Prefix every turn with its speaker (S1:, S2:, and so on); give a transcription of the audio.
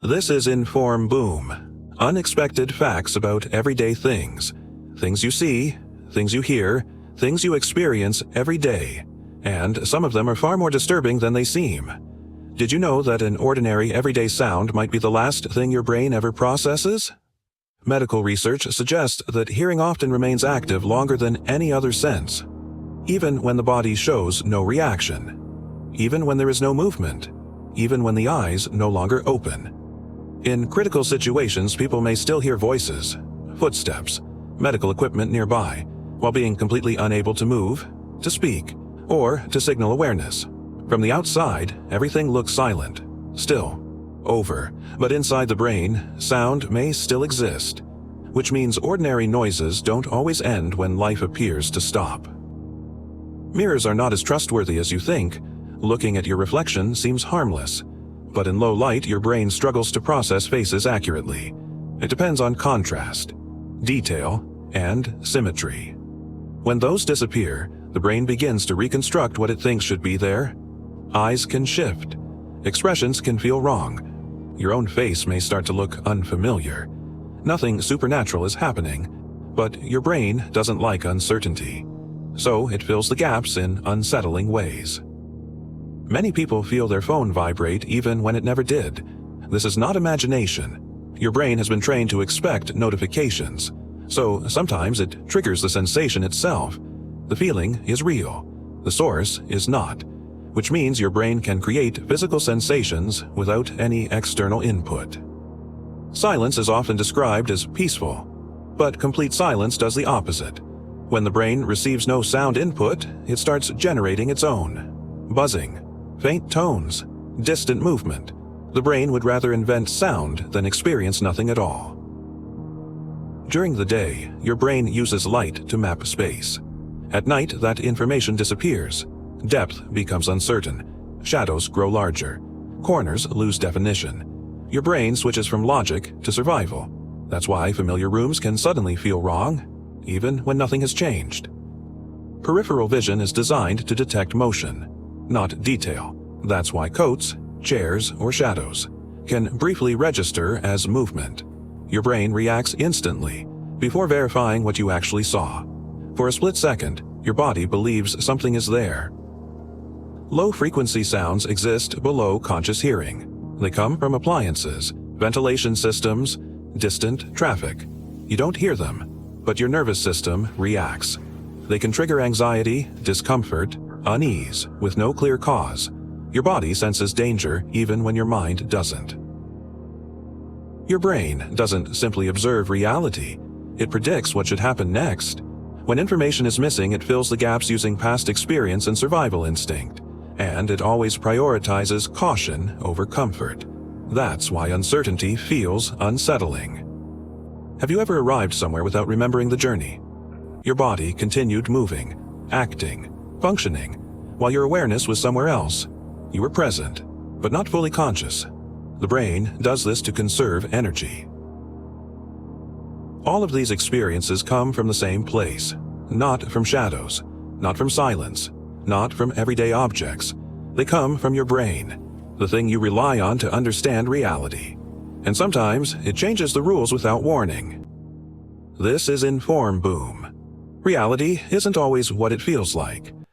S1: This is InformBoom. Unexpected facts about everyday things. Things you see, things you hear, things you experience every day. And some of them are far more disturbing than they seem. Did you know that an ordinary everyday sound might be the last thing your brain ever processes? Medical research suggests that hearing often remains active longer than any other sense. Even when the body shows no reaction. Even when there is no movement. Even when the eyes no longer open. In critical situations, people may still hear voices, footsteps, medical equipment nearby, while being completely unable to move, to speak, or to signal awareness. From the outside, everything looks silent, still, over, but inside the brain, sound may still exist, which means ordinary noises don't always end when life appears to stop. Mirrors are not as trustworthy as you think. Looking at your reflection seems harmless. But in low light, your brain struggles to process faces accurately. It depends on contrast, detail, and symmetry. When those disappear, the brain begins to reconstruct what it thinks should be there. Eyes can shift. Expressions can feel wrong. Your own face may start to look unfamiliar. Nothing supernatural is happening, but your brain doesn't like uncertainty. So it fills the gaps in unsettling ways. Many people feel their phone vibrate even when it never did. This is not imagination. Your brain has been trained to expect notifications, so sometimes it triggers the sensation itself. The feeling is real. The source is not, which means your brain can create physical sensations without any external input. Silence is often described as peaceful, but complete silence does the opposite. When the brain receives no sound input, it starts generating its own. Buzzing, faint tones, distant movement. The brain would rather invent sound than experience nothing at all. During the day, your brain uses light to map space. At night, that information disappears. Depth becomes uncertain. Shadows grow larger. Corners lose definition. Your brain switches from logic to survival. That's why familiar rooms can suddenly feel wrong, even when nothing has changed. Peripheral vision is designed to detect motion, not detail. That's why coats, chairs, or shadows can briefly register as movement. Your brain reacts instantly, before verifying what you actually saw. For a split second, your body believes something is there. Low-frequency sounds exist below conscious hearing. They come from appliances, ventilation systems, distant traffic. You don't hear them, but your nervous system reacts. They can trigger anxiety, discomfort, unease, with no clear cause. Your body senses danger even when your mind doesn't. Your brain doesn't simply observe reality. It predicts what should happen next. When information is missing, it fills the gaps using past experience and survival instinct. And it always prioritizes caution over comfort. That's why uncertainty feels unsettling. Have you ever arrived somewhere without remembering the journey? Your body continued moving, acting, functioning, while your awareness was somewhere else. You were present, but not fully conscious. The brain does this to conserve energy. All of these experiences come from the same place, not from shadows, not from silence, not from everyday objects. They come from your brain, the thing you rely on to understand reality. And sometimes it changes the rules without warning. This is InformBoom. Reality isn't always what it feels like.